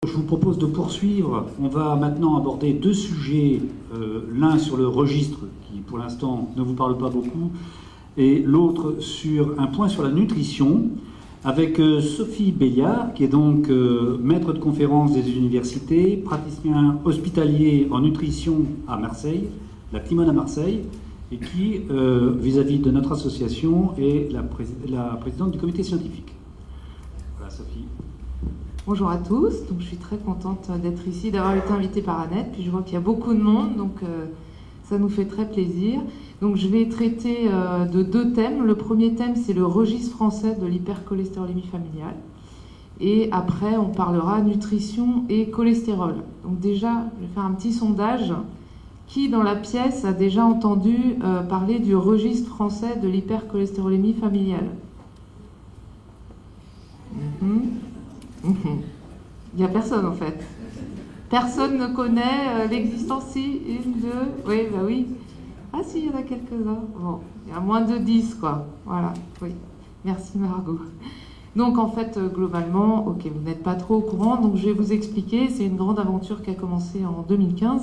Je vous propose de poursuivre. On va maintenant aborder deux sujets, l'un sur le registre, qui pour l'instant ne vous parle pas beaucoup, et l'autre sur un point sur la nutrition, avec Sophie Béliard, qui est donc maître de conférence des universités, praticien hospitalier en nutrition à Marseille, la Timone à Marseille, et qui, vis-à-vis de notre association, est la présidente du comité scientifique. Voilà, Sophie. Bonjour à tous, donc je suis très contente d'être ici, d'avoir été invitée par Annette, puis je vois qu'il y a beaucoup de monde, donc ça nous fait très plaisir. Donc je vais traiter de deux thèmes. Le premier thème, c'est le registre français de l'hypercholestérolémie familiale. Et après, on parlera nutrition et cholestérol. Donc déjà, je vais faire un petit sondage. Qui dans la pièce a déjà entendu parler du registre français de l'hypercholestérolémie familiale? Il n'y a personne en fait. Personne ne connaît l'existence. Si, une, deux, oui, bah oui. Ah si, il y en a quelques-uns. Bon, il y a moins de 10 quoi. Voilà, oui. Merci Margot. Donc en fait, globalement, ok, vous n'êtes pas trop au courant, donc je vais vous expliquer. C'est une grande aventure qui a commencé en 2015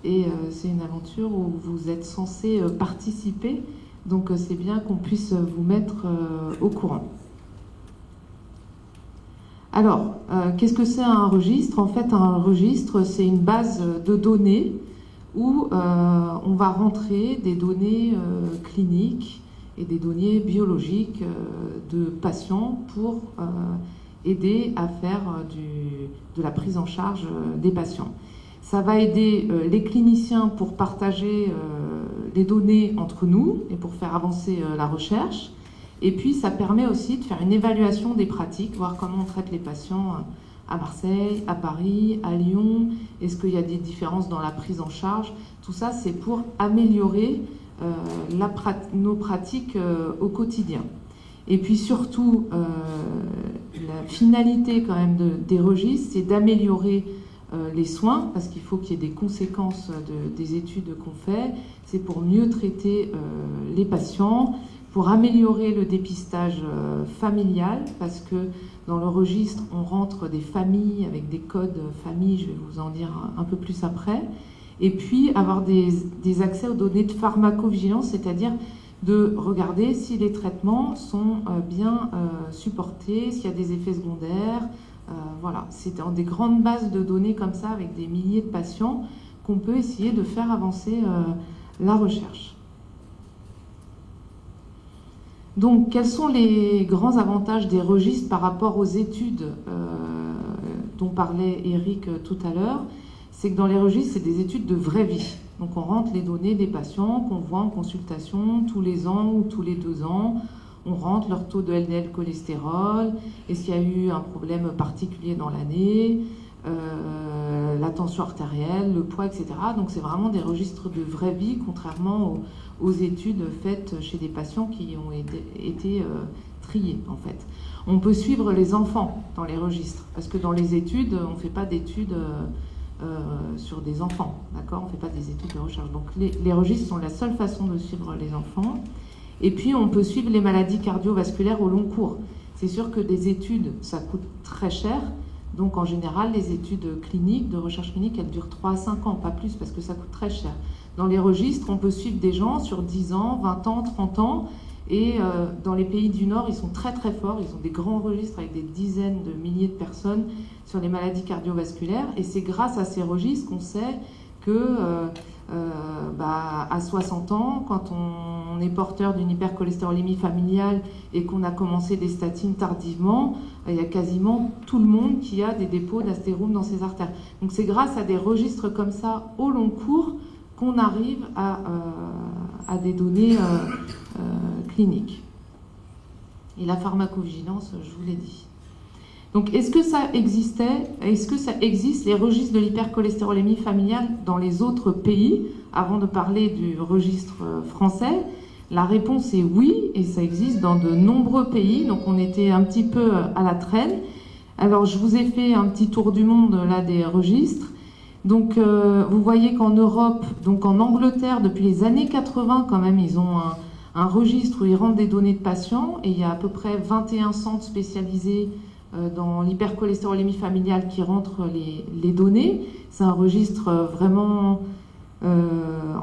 et c'est une aventure où vous êtes censé participer. Donc c'est bien qu'on puisse vous mettre au courant. Alors, qu'est-ce que c'est un registre? En fait, un registre, c'est une base de données où on va rentrer des données cliniques et des données biologiques de patients pour aider à faire de la prise en charge des patients. Ça va aider les cliniciens pour partager les données entre nous et pour faire avancer la recherche. Et puis, ça permet aussi de faire une évaluation des pratiques, voir comment on traite les patients à Marseille, à Paris, à Lyon. Est-ce qu'il y a des différences dans la prise en charge? Tout ça, c'est pour améliorer nos pratiques au quotidien. Et puis surtout, la finalité quand même des registres, c'est d'améliorer les soins, parce qu'il faut qu'il y ait des conséquences des études qu'on fait. C'est pour mieux traiter les patients, pour améliorer le dépistage familial, parce que dans le registre, on rentre des familles avec des codes famille, je vais vous en dire un peu plus après, et puis avoir des accès aux données de pharmacovigilance, c'est-à-dire de regarder si les traitements sont bien supportés, s'il y a des effets secondaires. Voilà, c'est dans des grandes bases de données comme ça, avec des milliers de patients, qu'on peut essayer de faire avancer la recherche. Donc, quels sont les grands avantages des registres par rapport aux études dont parlait Eric tout à l'heure? C'est que dans les registres, c'est des études de vraie vie. Donc, on rentre les données des patients qu'on voit en consultation tous les ans ou tous les 2 ans. On rentre leur taux de LDL cholestérol, est-ce qu'il y a eu un problème particulier dans l'année, la tension artérielle, le poids, etc. Donc, c'est vraiment des registres de vraie vie, contrairement aux études faites chez des patients qui ont été triés, en fait. On peut suivre les enfants dans les registres, parce que dans les études, on ne fait pas d'études sur des enfants, d'accord? On ne fait pas des études de recherche. Donc les registres sont la seule façon de suivre les enfants. Et puis, on peut suivre les maladies cardiovasculaires au long cours. C'est sûr que des études, ça coûte très cher. Donc, en général, les études cliniques, de recherche clinique, elles durent 3 à 5 ans, pas plus, parce que ça coûte très cher. Dans les registres, on peut suivre des gens sur 10 ans, 20 ans, 30 ans. Et dans les pays du Nord, ils sont très très forts. Ils ont des grands registres avec des dizaines de milliers de personnes sur les maladies cardiovasculaires. Et c'est grâce à ces registres qu'on sait que à 60 ans, quand on est porteur d'une hypercholestérolémie familiale et qu'on a commencé des statines tardivement, il y a quasiment tout le monde qui a des dépôts d'astérome dans ses artères. Donc c'est grâce à des registres comme ça au long cours qu'on arrive à des données cliniques. Et la pharmacovigilance, je vous l'ai dit. Donc, est-ce que ça existe les registres de l'hypercholestérolémie familiale dans les autres pays, avant de parler du registre français? La réponse est oui, et ça existe dans de nombreux pays, donc on était un petit peu à la traîne. Alors, je vous ai fait un petit tour du monde, là, des registres. Donc, vous voyez qu'en Europe, donc en Angleterre, depuis les années 80, quand même, ils ont un registre où ils rentrent des données de patients, et il y a à peu près 21 centres spécialisés dans l'hypercholestérolémie familiale qui rentre les données. C'est un registre vraiment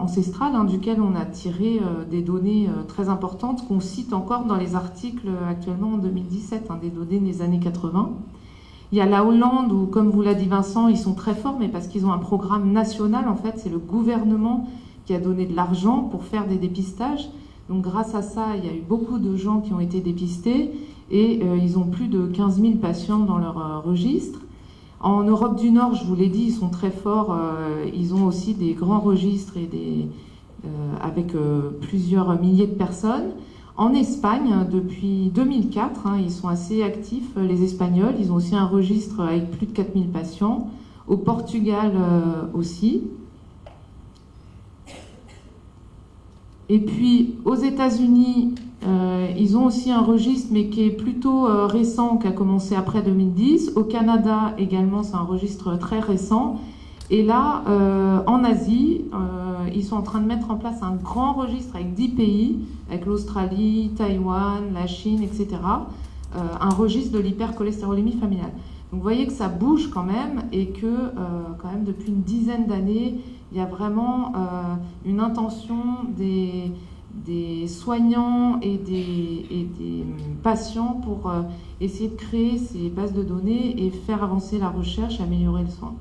ancestral, hein, duquel on a tiré des données très importantes qu'on cite encore dans les articles actuellement en 2017, hein, des données des années 80. Il y a la Hollande où, comme vous l'a dit Vincent, ils sont très forts, mais parce qu'ils ont un programme national, en fait, c'est le gouvernement qui a donné de l'argent pour faire des dépistages. Donc grâce à ça, il y a eu beaucoup de gens qui ont été dépistés et ils ont plus de 15 000 patients dans leur registre. En Europe du Nord, je vous l'ai dit, ils sont très forts. Ils ont aussi des grands registres et avec plusieurs milliers de personnes. En Espagne, depuis 2004, hein, ils sont assez actifs, les Espagnols. Ils ont aussi un registre avec plus de 4 000 patients. Au Portugal aussi. Et puis, aux États-Unis, ils ont aussi un registre, mais qui est plutôt récent, qui a commencé après 2010. Au Canada, également, c'est un registre très récent. Et là, en Asie, ils sont en train de mettre en place un grand registre avec 10 pays, avec l'Australie, Taïwan, la Chine, etc. Un registre de l'hypercholestérolémie familiale. Donc vous voyez que ça bouge quand même et que quand même depuis une dizaine d'années, il y a vraiment une intention des soignants et des patients pour essayer de créer ces bases de données et faire avancer la recherche et améliorer le soin.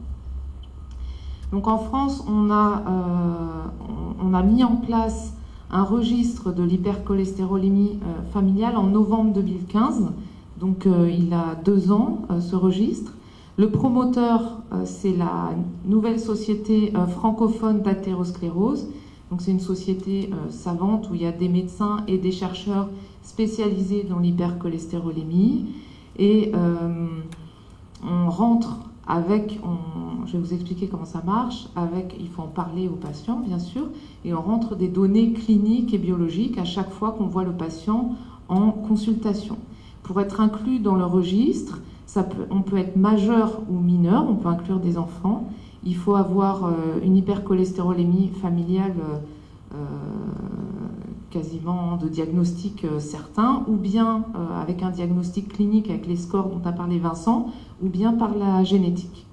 Donc en France, on a mis en place un registre de l'hypercholestérolémie familiale en novembre 2015. Donc il a 2 ans, ce registre. Le promoteur, c'est la nouvelle société francophone d'athérosclérose. Donc c'est une société savante où il y a des médecins et des chercheurs spécialisés dans l'hypercholestérolémie. Et on rentre avec, je vais vous expliquer comment ça marche, il faut en parler aux patients bien sûr, et on rentre des données cliniques et biologiques à chaque fois qu'on voit le patient en consultation. Pour être inclus dans le registre, on peut être majeur ou mineur, on peut inclure des enfants. Il faut avoir une hypercholestérolémie familiale quasiment de diagnostic certain, ou bien avec un diagnostic clinique avec les scores dont a parlé Vincent, ou bien par la génétique.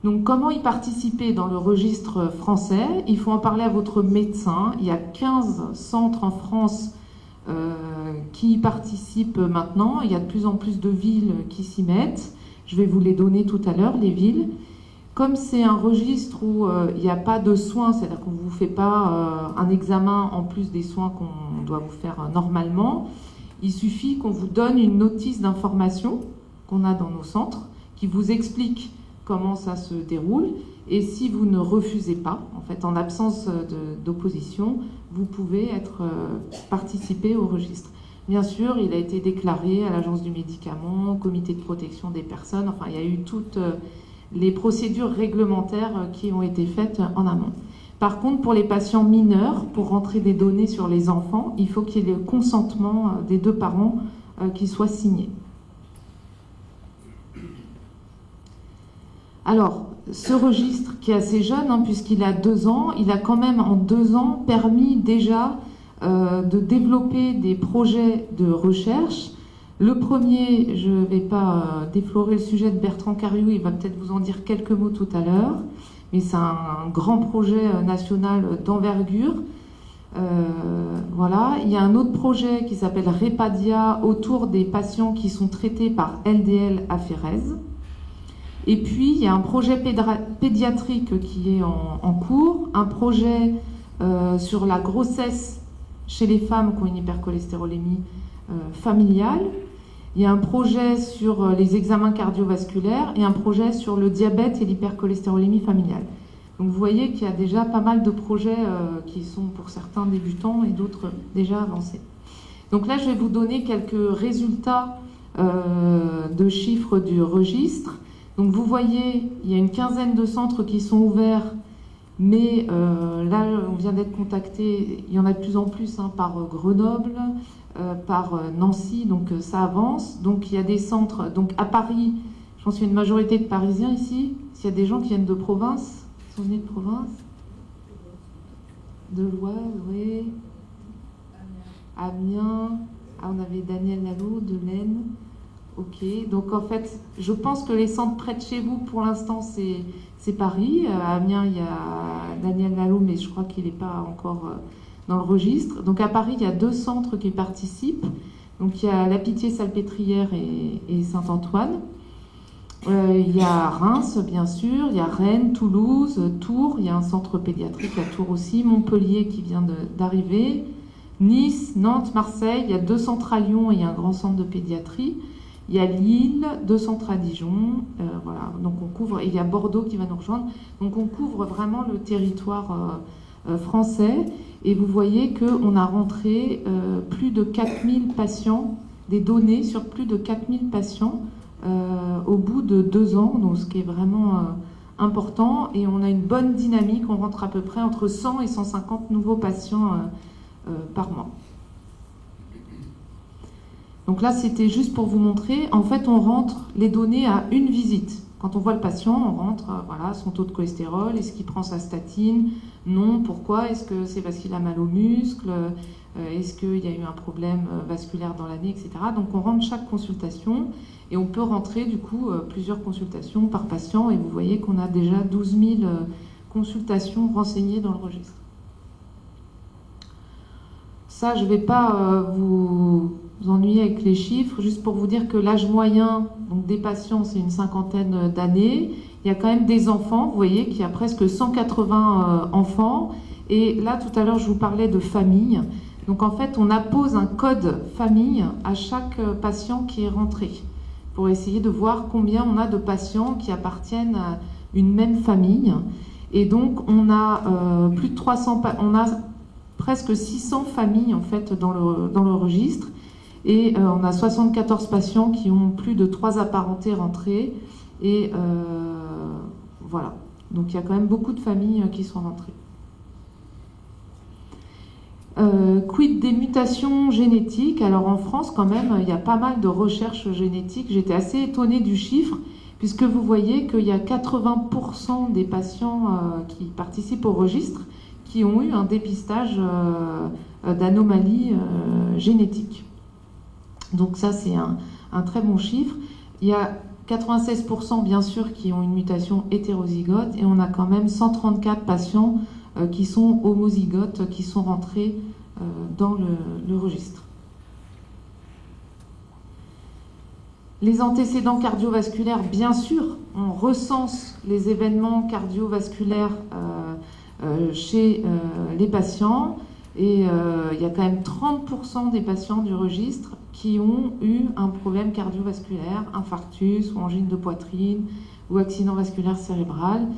Donc comment y participer dans le registre français? Il faut en parler à votre médecin. Il y a 15 centres en France qui y participent maintenant. Il y a de plus en plus de villes qui s'y mettent. Je vais vous les donner tout à l'heure, les villes. Comme c'est un registre où il n'y a pas de soins, c'est-à-dire qu'on ne vous fait pas un examen en plus des soins qu'on doit vous faire normalement, il suffit qu'on vous donne une notice d'information qu'on a dans nos centres qui vous explique comment ça se déroule. Et si vous ne refusez pas, en fait, en absence d'opposition, vous pouvez participer au registre. Bien sûr, il a été déclaré à l'Agence du médicament, au comité de protection des personnes. Enfin, il y a eu toutes les procédures réglementaires qui ont été faites en amont. Par contre, pour les patients mineurs, pour rentrer des données sur les enfants, il faut qu'il y ait le consentement des 2 parents qui soit signé. Alors, ce registre qui est assez jeune, hein, puisqu'il a 2 ans, il a quand même en 2 ans permis déjà de développer des projets de recherche. Le premier, je ne vais pas déflorer le sujet de Bertrand Cariou, il va peut-être vous en dire quelques mots tout à l'heure, mais c'est un grand projet national d'envergure. Voilà. Il y a un autre projet qui s'appelle Repadia autour des patients qui sont traités par LDL aphérèse. Et puis, il y a un projet pédiatrique qui est en cours, un projet sur la grossesse chez les femmes qui ont une hypercholestérolémie familiale. Il y a un projet sur les examens cardiovasculaires et un projet sur le diabète et l'hypercholestérolémie familiale. Donc vous voyez qu'il y a déjà pas mal de projets qui sont pour certains débutants et d'autres déjà avancés. Donc là, je vais vous donner quelques résultats de chiffres du registre. Donc vous voyez, il y a une quinzaine de centres qui sont ouverts, mais là, on vient d'être contacté, il y en a de plus en plus par Grenoble, par Nancy, donc ça avance. Donc il y a des centres, donc à Paris, je pense qu'il y a une majorité de Parisiens ici. S'il y a des gens qui viennent de province, qui sont venus de province, de l'Oise, oui, Amiens, Ah, on avait Daniel Lalo de l'Aisne. Ok, donc en fait, je pense que les centres près de chez vous, pour l'instant, c'est Paris. À Amiens, il y a Daniel Lalo, mais je crois qu'il n'est pas encore dans le registre. Donc à Paris, il y a 2 centres qui participent. Donc il y a La Pitié-Salpêtrière et Saint-Antoine. Il y a Reims, bien sûr, il y a Rennes, Toulouse, Tours, il y a un centre pédiatrique à Tours aussi, Montpellier qui vient d'arriver, Nice, Nantes, Marseille, il y a 2 centres à Lyon et il y a un grand centre de pédiatrie. Il y a Lille, 2 centres à Dijon, voilà. Donc on couvre, et il y a Bordeaux qui va nous rejoindre. Donc on couvre vraiment le territoire français. Et vous voyez qu'on a rentré plus de 4000 patients, des données sur plus de 4000 patients au bout de 2 ans, donc ce qui est vraiment important. Et on a une bonne dynamique, on rentre à peu près entre 100 et 150 nouveaux patients par mois. Donc là, c'était juste pour vous montrer. En fait, on rentre les données à une visite. Quand on voit le patient, on rentre, voilà, son taux de cholestérol, est-ce qu'il prend sa statine? Non, pourquoi? Est-ce que c'est parce qu'il a mal aux muscles? Est-ce qu'il y a eu un problème vasculaire dans l'année, etc. Donc on rentre chaque consultation et on peut rentrer du coup plusieurs consultations par patient. Et vous voyez qu'on a déjà 12 000 consultations renseignées dans le registre. Ça, je ne vais pas vous ennuyer avec les chiffres, juste pour vous dire que l'âge moyen donc des patients, c'est une 50aine d'années. Il y a quand même des enfants, vous voyez qu'il y a presque 180 enfants. Et là, tout à l'heure, je vous parlais de famille. Donc en fait, on appose un code famille à chaque patient qui est rentré, pour essayer de voir combien on a de patients qui appartiennent à une même famille. Et donc, on a plus de 300, on a presque 600 familles en fait dans le registre. Et on a 74 patients qui ont plus de 3 apparentés rentrés. Et voilà. Donc il y a quand même beaucoup de familles qui sont rentrées. Quid des mutations génétiques? Alors en France, quand même, il y a pas mal de recherches génétiques. J'étais assez étonnée du chiffre, puisque vous voyez qu'il y a 80% des patients qui participent au registre qui ont eu un dépistage d'anomalies génétiques. Donc ça, c'est un très bon chiffre. Il y a 96% bien sûr qui ont une mutation hétérozygote et on a quand même 134 patients qui sont homozygotes, qui sont rentrés dans le registre. Les antécédents cardiovasculaires, bien sûr, on recense les événements cardiovasculaires chez les patients et il y a quand même 30% des patients du registre qui ont eu un problème cardiovasculaire, infarctus ou angine de poitrine ou accident vasculaire cérébral.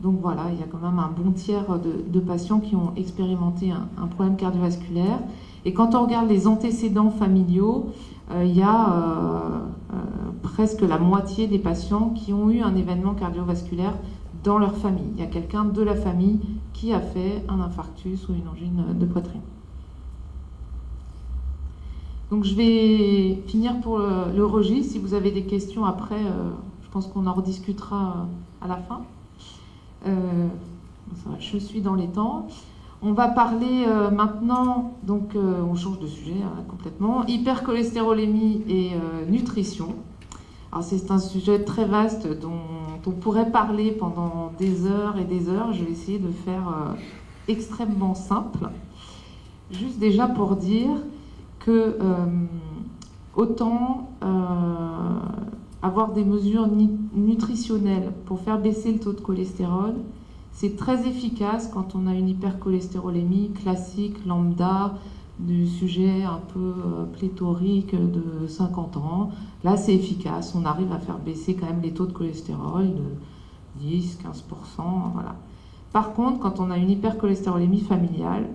Donc voilà, il y a quand même un bon tiers de patients qui ont expérimenté un problème cardiovasculaire. Et quand on regarde les antécédents familiaux, il y a presque la moitié des patients qui ont eu un événement cardiovasculaire dans leur famille. Il y a quelqu'un de la famille qui a fait un infarctus ou une angine de poitrine. Donc je vais finir pour le registre. Si vous avez des questions après, je pense qu'on en rediscutera à la fin. Je suis dans les temps. On va parler maintenant, donc on change de sujet complètement, hypercholestérolémie et nutrition. Alors c'est un sujet très vaste dont on pourrait parler pendant des heures et des heures. Je vais essayer de faire extrêmement simple. Juste déjà pour dire que autant avoir des mesures nutritionnelles pour faire baisser le taux de cholestérol, c'est très efficace quand on a une hypercholestérolémie classique, lambda, du sujet un peu pléthorique de 50 ans. Là, c'est efficace. On arrive à faire baisser quand même les taux de cholestérol de 10-15%. Voilà. Par contre, quand on a une hypercholestérolémie familiale,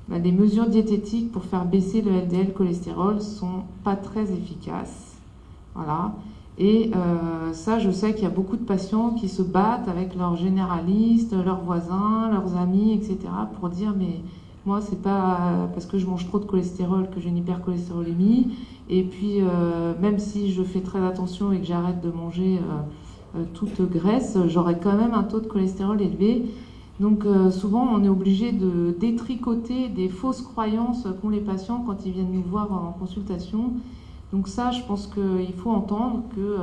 les mesures diététiques pour faire baisser le LDL cholestérol sont pas très efficaces. Voilà. Et ça, je sais qu'il y a beaucoup de patients qui se battent avec leurs généralistes, leurs voisins, leurs amis, etc. pour dire mais moi, c'est pas parce que je mange trop de cholestérol que j'ai une hypercholestérolémie. Et puis, même si je fais très attention et que j'arrête de manger toute graisse, j'aurai quand même un taux de cholestérol élevé. Donc souvent, on est obligé de détricoter des fausses croyances qu'ont les patients quand ils viennent nous voir en consultation. Donc ça, je pense qu'il faut entendre que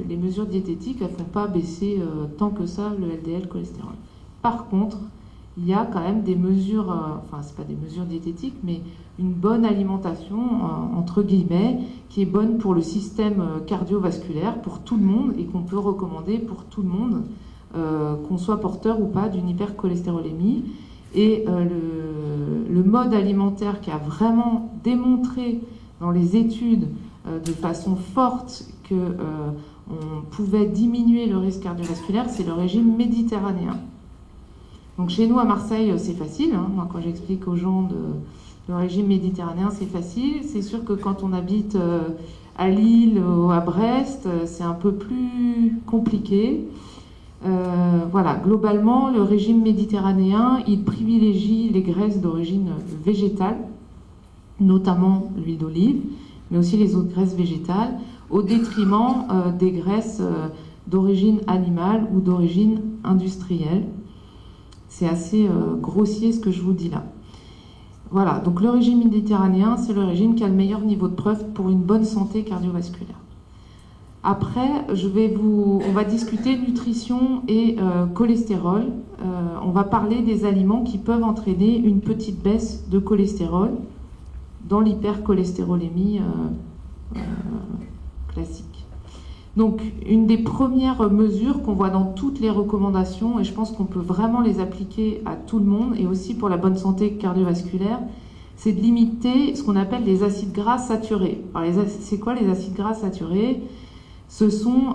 les mesures diététiques, elles ne font pas baisser tant que ça le LDL cholestérol. Par contre, il y a quand même des mesures, enfin, ce n'est pas des mesures diététiques, mais une bonne alimentation, entre guillemets, qui est bonne pour le système cardiovasculaire, pour tout le monde, et qu'on peut recommander pour tout le monde, qu'on soit porteur ou pas d'une hypercholestérolémie. Et le mode alimentaire qui a vraiment démontré dans les études de façon forte qu'on pouvait diminuer le risque cardiovasculaire, c'est le régime méditerranéen. Donc chez nous à Marseille, c'est facile. Moi, quand j'explique aux gens le régime méditerranéen, c'est facile. C'est sûr que quand on habite à Lille ou à Brest, c'est un peu plus compliqué. Voilà, globalement, le régime méditerranéen, il privilégie les graisses d'origine végétale, notamment l'huile d'olive, mais aussi les autres graisses végétales, au détriment des graisses d'origine animale ou d'origine industrielle. C'est assez grossier ce que je vous dis là. Voilà, donc le régime méditerranéen, c'est le régime qui a le meilleur niveau de preuve pour une bonne santé cardiovasculaire. Après, on va discuter nutrition et cholestérol. On va parler des aliments qui peuvent entraîner une petite baisse de cholestérol dans l'hypercholestérolémie classique. Donc, une des premières mesures qu'on voit dans toutes les recommandations, et je pense qu'on peut vraiment les appliquer à tout le monde, et aussi pour la bonne santé cardiovasculaire, c'est de limiter ce qu'on appelle les acides gras saturés. Alors, c'est quoi les acides gras saturés ? Ce sont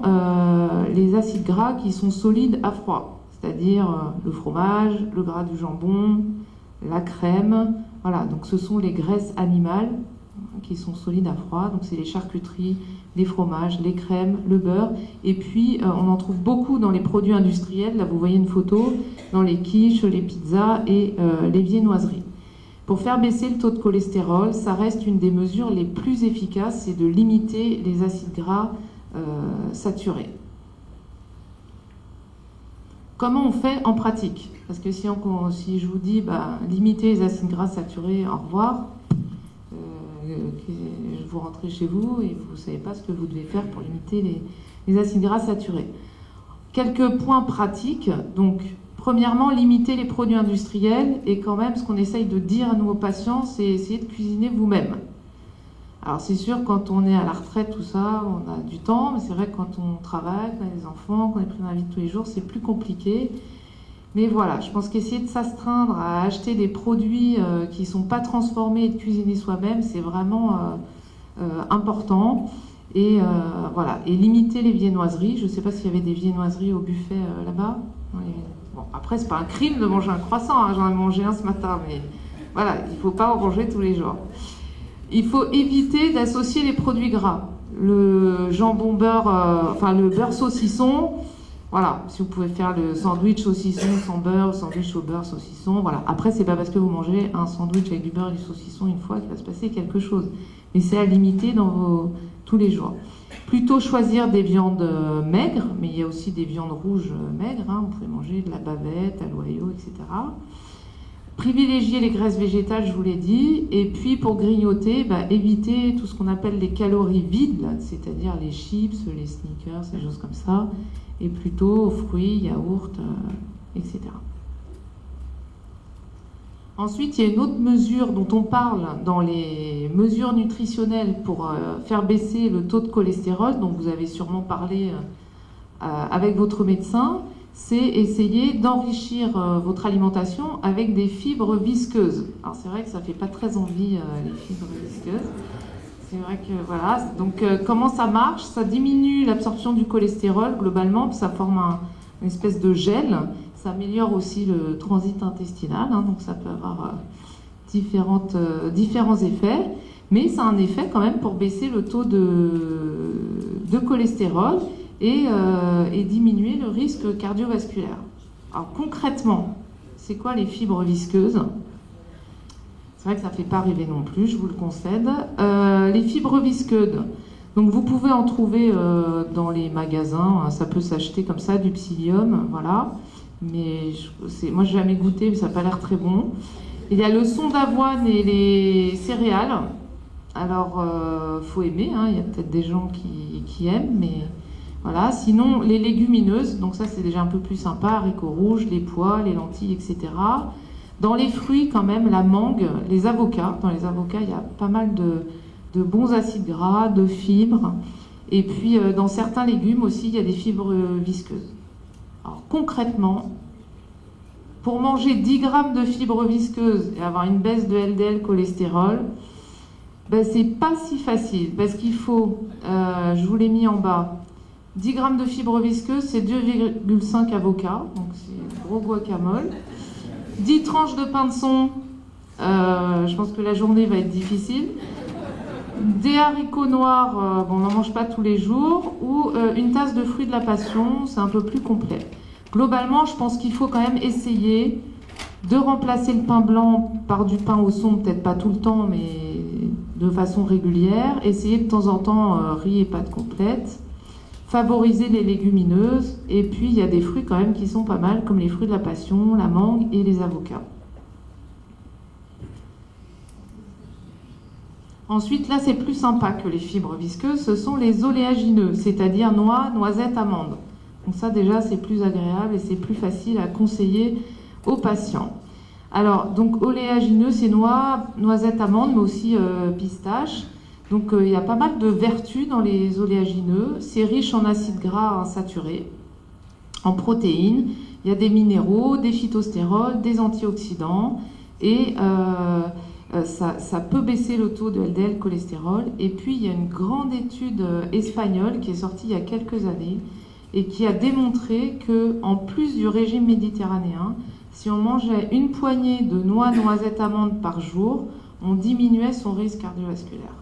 les acides gras qui sont solides à froid, c'est-à-dire le fromage, le gras du jambon, la crème. Voilà, donc ce sont les graisses animales qui sont solides à froid. Donc c'est les charcuteries, les fromages, les crèmes, le beurre. Et puis on en trouve beaucoup dans les produits industriels. Là vous voyez une photo, dans les quiches, les pizzas et les viennoiseries. Pour faire baisser le taux de cholestérol, ça reste une des mesures les plus efficaces, c'est de limiter les acides gras saturés. Comment on fait en pratique? Parce que si je vous dis limitez les acides gras saturés, au revoir, vous rentrez chez vous et vous ne savez pas ce que vous devez faire pour limiter les acides gras saturés. Quelques points pratiques. Donc, premièrement, limiter les produits industriels, et quand même ce qu'on essaye de dire à nos patients, c'est essayer de cuisiner vous-même. Alors c'est sûr, quand on est à la retraite, tout ça, on a du temps, mais c'est vrai que quand on travaille, qu'on a des enfants, qu'on est pris dans la vie de tous les jours, c'est plus compliqué. Mais voilà, je pense qu'essayer de s'astreindre à acheter des produits qui ne sont pas transformés et de cuisiner soi-même, c'est vraiment important. Et voilà, et limiter les viennoiseries. Je ne sais pas s'il y avait des viennoiseries au buffet là-bas. Bon, après, c'est pas un crime de manger un croissant, j'en ai mangé un ce matin, mais voilà, il ne faut pas en manger tous les jours. Il faut éviter d'associer les produits gras. Le jambon beurre, le beurre saucisson, voilà, si vous pouvez faire le sandwich saucisson sans beurre, sandwich au beurre saucisson, voilà. Après, c'est pas parce que vous mangez un sandwich avec du beurre et du saucisson une fois qu'il va se passer quelque chose. Mais c'est à limiter dans tous les jours. Plutôt choisir des viandes maigres, mais il y a aussi des viandes rouges maigres, vous pouvez manger de la bavette, à l'oyau, etc. Privilégier les graisses végétales, je vous l'ai dit, et puis pour grignoter, éviter tout ce qu'on appelle les calories vides, c'est-à-dire les chips, les sneakers, des choses comme ça, et plutôt fruits, yaourts, etc. Ensuite, il y a une autre mesure dont on parle dans les mesures nutritionnelles pour faire baisser le taux de cholestérol, dont vous avez sûrement parlé avec votre médecin, c'est essayer d'enrichir votre alimentation avec des fibres visqueuses. Alors c'est vrai que ça ne fait pas très envie les fibres visqueuses. C'est vrai que voilà. Donc comment ça marche? Ça diminue l'absorption du cholestérol globalement, ça forme une espèce de gel. Ça améliore aussi le transit intestinal, donc ça peut avoir différents effets. Mais ça a un effet quand même pour baisser le taux de cholestérol et diminuer le risque cardiovasculaire. Alors concrètement, c'est quoi les fibres visqueuses? C'est vrai que ça ne fait pas rêver non plus, je vous le concède. Les fibres visqueuses, donc vous pouvez en trouver dans les magasins, ça peut s'acheter comme ça, du psyllium, voilà. mais moi j'ai jamais goûté, mais ça n'a pas l'air très bon. Il y a le son d'avoine et les céréales. Alors, faut aimer, hein, il y a peut-être des gens qui aiment, mais voilà. Sinon, les légumineuses, donc ça c'est déjà un peu plus sympa, haricots rouges, les pois, les lentilles, etc. Dans les fruits, quand même, la mangue, les avocats. Dans les avocats, il y a pas mal de bons acides gras, de fibres. Et puis, dans certains légumes aussi, il y a des fibres visqueuses. Alors, concrètement, pour manger 10 grammes de fibres visqueuses et avoir une baisse de LDL cholestérol, ben, c'est pas si facile. Parce qu'il faut, je vous l'ai mis en bas, 10 grammes de fibres visqueuses, c'est 2,5 avocats. Donc, c'est gros guacamole. 10 tranches de pain de son, je pense que la journée va être difficile. Des haricots noirs, bon, on n'en mange pas tous les jours, ou une tasse de fruits de la passion, c'est un peu plus complet. Globalement, je pense qu'il faut quand même essayer de remplacer le pain blanc par du pain au son, peut-être pas tout le temps, mais de façon régulière. Essayer de temps en temps riz et pâtes complètes. Favoriser les légumineuses. Et puis, il y a des fruits quand même qui sont pas mal, comme les fruits de la passion, la mangue et les avocats. Ensuite, là, c'est plus sympa que les fibres visqueuses, ce sont les oléagineux, c'est-à-dire noix, noisettes, amandes. Donc ça, déjà, c'est plus agréable et c'est plus facile à conseiller aux patients. Alors, donc, oléagineux, c'est noix, noisettes, amandes, mais aussi pistaches. Donc, il y a pas mal de vertus dans les oléagineux. C'est riche en acides gras insaturés, en protéines. Il y a des minéraux, des phytostérols, des antioxydants et... ça peut baisser le taux de LDL cholestérol. Et puis, il y a une grande étude espagnole qui est sortie il y a quelques années et qui a démontré qu'en plus du régime méditerranéen, si on mangeait une poignée de noix, noisettes, amandes par jour, on diminuait son risque cardiovasculaire.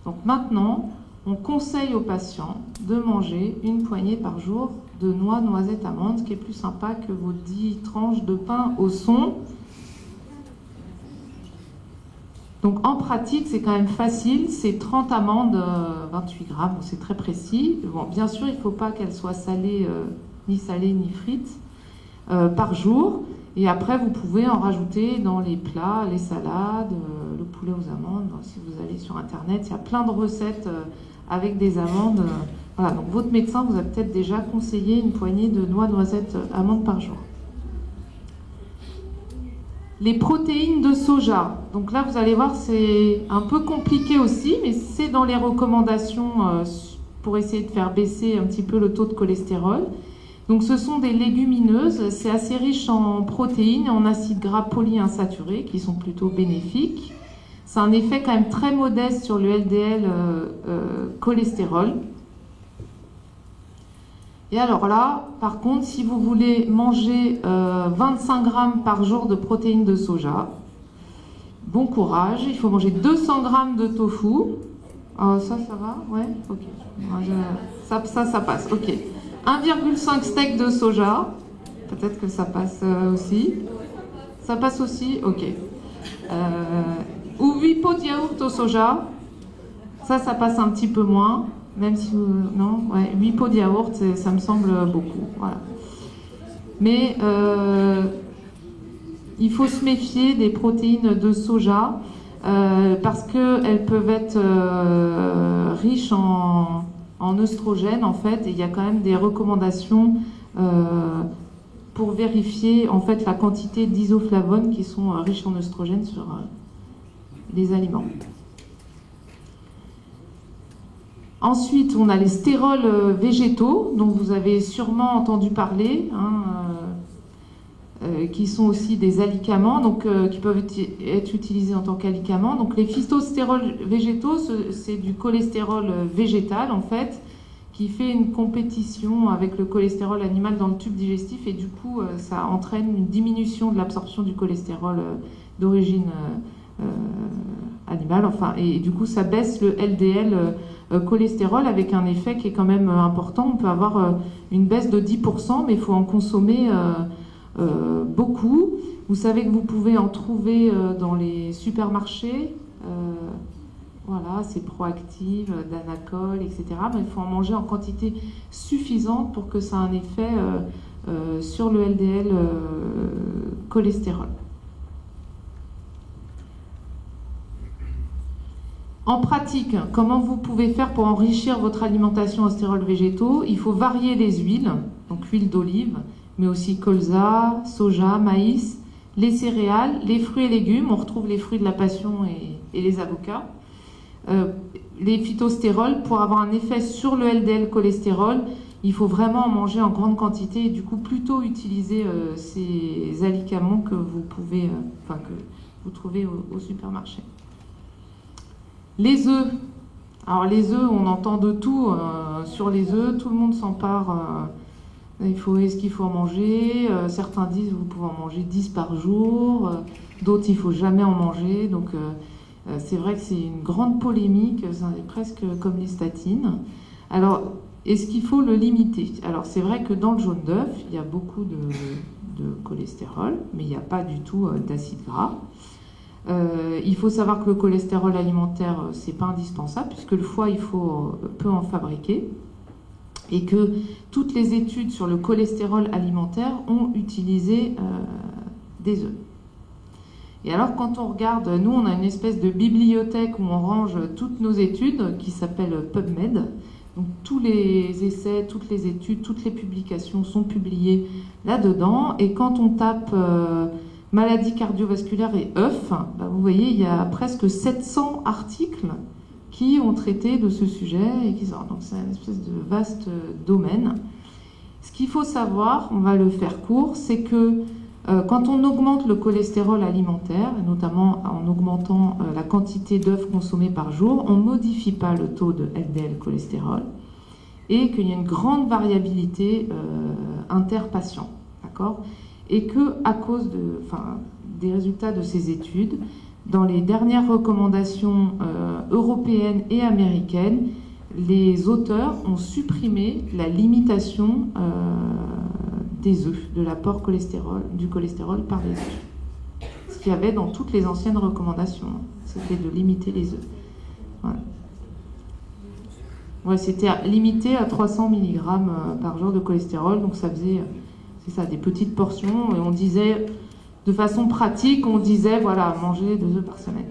Donc maintenant, on conseille aux patients de manger une poignée par jour de noix, noisettes, amandes, ce qui est plus sympa que vos 10 tranches de pain au son. Donc en pratique, c'est quand même facile, c'est 30 amandes, 28 grammes, c'est très précis. Bon, bien sûr, il ne faut pas qu'elles soient salées, ni frites, par jour. Et après, vous pouvez en rajouter dans les plats, les salades, le poulet aux amandes. Donc, si vous allez sur Internet, il y a plein de recettes avec des amandes. Voilà, donc votre médecin vous a peut-être déjà conseillé une poignée de noix, noisettes, amandes par jour. Les protéines de soja. Donc là, vous allez voir, c'est un peu compliqué aussi, mais c'est dans les recommandations pour essayer de faire baisser un petit peu le taux de cholestérol. Donc ce sont des légumineuses, c'est assez riche en protéines et en acides gras polyinsaturés qui sont plutôt bénéfiques. C'est un effet quand même très modeste sur le LDL cholestérol. Et alors là, par contre, si vous voulez manger 25 grammes par jour de protéines de soja, bon courage. Il faut manger 200 grammes de tofu. Ça va? Ouais? Ok. Ça passe. Ok. 1,5 steak de soja. Peut-être que ça passe aussi. Ça passe aussi? Ok. Ou 8 pots de yaourt au soja. Ça passe un petit peu moins. Même si vous... Non, ouais, 8 pots de yaourt, ça me semble beaucoup. Voilà. Mais il faut se méfier des protéines de soja parce qu'elles peuvent être riches en œstrogènes, en fait. Et il y a quand même des recommandations pour vérifier, en fait, la quantité d'isoflavones qui sont riches en œstrogènes sur les aliments. Ensuite, on a les stérols végétaux, dont vous avez sûrement entendu parler, qui sont aussi des alicaments, donc qui peuvent être utilisés en tant qu'alicaments. Donc les phytostérols végétaux, c'est du cholestérol végétal, en fait, qui fait une compétition avec le cholestérol animal dans le tube digestif, et du coup, ça entraîne une diminution de l'absorption du cholestérol d'origine animale, enfin, et du coup, ça baisse le LDL cholestérol avec un effet qui est quand même important. On peut avoir une baisse de 10%, mais il faut en consommer beaucoup. Vous savez que vous pouvez en trouver dans les supermarchés. Voilà, c'est Proactive, Danacol, etc. Mais il faut en manger en quantité suffisante pour que ça ait un effet sur le LDL cholestérol. En pratique, comment vous pouvez faire pour enrichir votre alimentation en stérols végétaux? Il faut varier les huiles, donc huile d'olive, mais aussi colza, soja, maïs, les céréales, les fruits et légumes. On retrouve les fruits de la passion et les avocats. Les phytostérols, pour avoir un effet sur le LDL cholestérol, il faut vraiment en manger en grande quantité et du coup plutôt utiliser ces alicaments que vous pouvez, que vous trouvez au supermarché. Les œufs. Alors les œufs, on entend de tout sur les œufs, tout le monde s'empare. Est-ce qu'il faut en manger? Certains disent vous pouvez en manger 10 par jour, d'autres il faut jamais en manger. Donc c'est vrai que c'est une grande polémique, c'est presque comme les statines. Alors est-ce qu'il faut le limiter? Alors c'est vrai que dans le jaune d'œuf, il y a beaucoup de cholestérol, mais il n'y a pas du tout d'acide gras. Il faut savoir que le cholestérol alimentaire, c'est pas indispensable, puisque le foie peut en fabriquer, et que toutes les études sur le cholestérol alimentaire ont utilisé des œufs. Et alors quand on regarde, nous on a une espèce de bibliothèque où on range toutes nos études, qui s'appelle PubMed. Donc tous les essais, toutes les études, toutes les publications sont publiées là-dedans, et quand on tape maladies cardiovasculaires et œufs, vous voyez, il y a presque 700 articles qui ont traité de ce sujet et qui sortent. Donc c'est une espèce de vaste domaine. Ce qu'il faut savoir, on va le faire court, c'est que quand on augmente le cholestérol alimentaire, et notamment en augmentant la quantité d'œufs consommés par jour, on ne modifie pas le taux de LDL cholestérol et qu'il y a une grande variabilité interpatient, d'accord ? Et qu'à cause des résultats de ces études, dans les dernières recommandations européennes et américaines, les auteurs ont supprimé la limitation des œufs, de l'apport du cholestérol par les œufs. Ce qu'il y avait dans toutes les anciennes recommandations, c'était de limiter les œufs. Voilà. Ouais, c'était limité à 300 mg par jour de cholestérol, donc ça faisait... C'est ça, des petites portions, et on disait, de façon pratique, voilà, manger 2 œufs par semaine.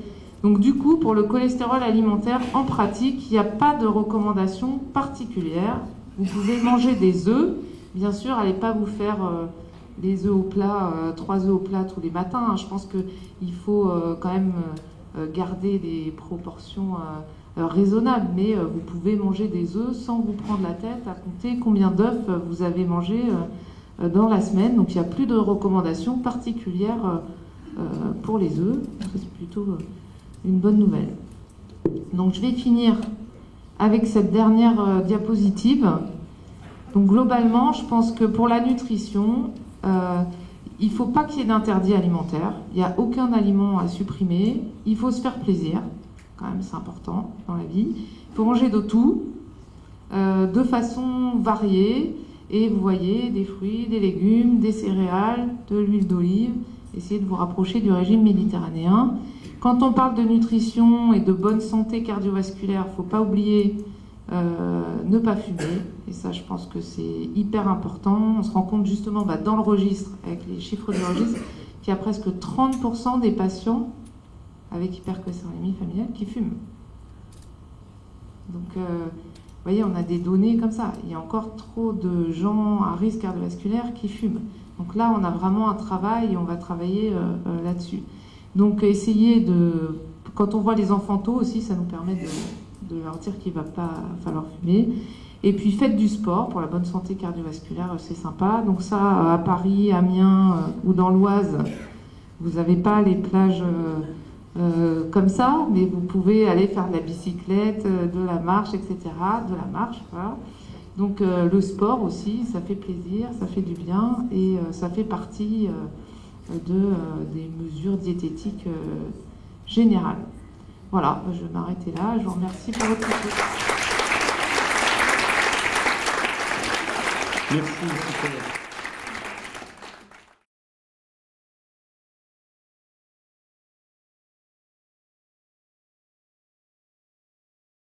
Donc du coup, pour le cholestérol alimentaire, en pratique, il n'y a pas de recommandation particulière. Vous pouvez manger des œufs, bien sûr, allez pas vous faire des œufs au plat, 3 œufs au plat tous les matins. Hein. Je pense qu'il faut quand même garder des proportions raisonnables, mais vous pouvez manger des œufs sans vous prendre la tête à compter combien d'œufs vous avez mangé dans la semaine. Donc il n'y a plus de recommandations particulières pour les œufs. C'est plutôt une bonne nouvelle. Donc je vais finir avec cette dernière diapositive. Donc globalement, je pense que pour la nutrition, il ne faut pas qu'il y ait d'interdit alimentaire. Il n'y a aucun aliment à supprimer. Il faut se faire plaisir. Quand même, c'est important dans la vie. Il faut manger de tout, de façon variée. Et vous voyez, des fruits, des légumes, des céréales, de l'huile d'olive. Essayez de vous rapprocher du régime méditerranéen. Quand on parle de nutrition et de bonne santé cardiovasculaire, il ne faut pas oublier ne pas fumer. Et ça, je pense que c'est hyper important. On se rend compte justement dans le registre, avec les chiffres du registre, qu'il y a presque 30% des patients avec hypercholestérolémie familiale qui fument. Donc... vous voyez, on a des données comme ça. Il y a encore trop de gens à risque cardiovasculaire qui fument. Donc là, on a vraiment un travail et on va travailler là-dessus. Donc essayez de... Quand on voit les enfants tôt aussi, ça nous permet de leur dire qu'il ne va pas falloir fumer. Et puis faites du sport pour la bonne santé cardiovasculaire, c'est sympa. Donc ça, à Paris, Amiens ou dans l'Oise, vous n'avez pas les plages... comme ça, mais vous pouvez aller faire de la bicyclette, de la marche, etc. De la marche, voilà. Donc le sport aussi, ça fait plaisir, ça fait du bien, et ça fait partie des mesures diététiques générales. Voilà, je vais m'arrêter là, je vous remercie pour votre écoute. Merci, super.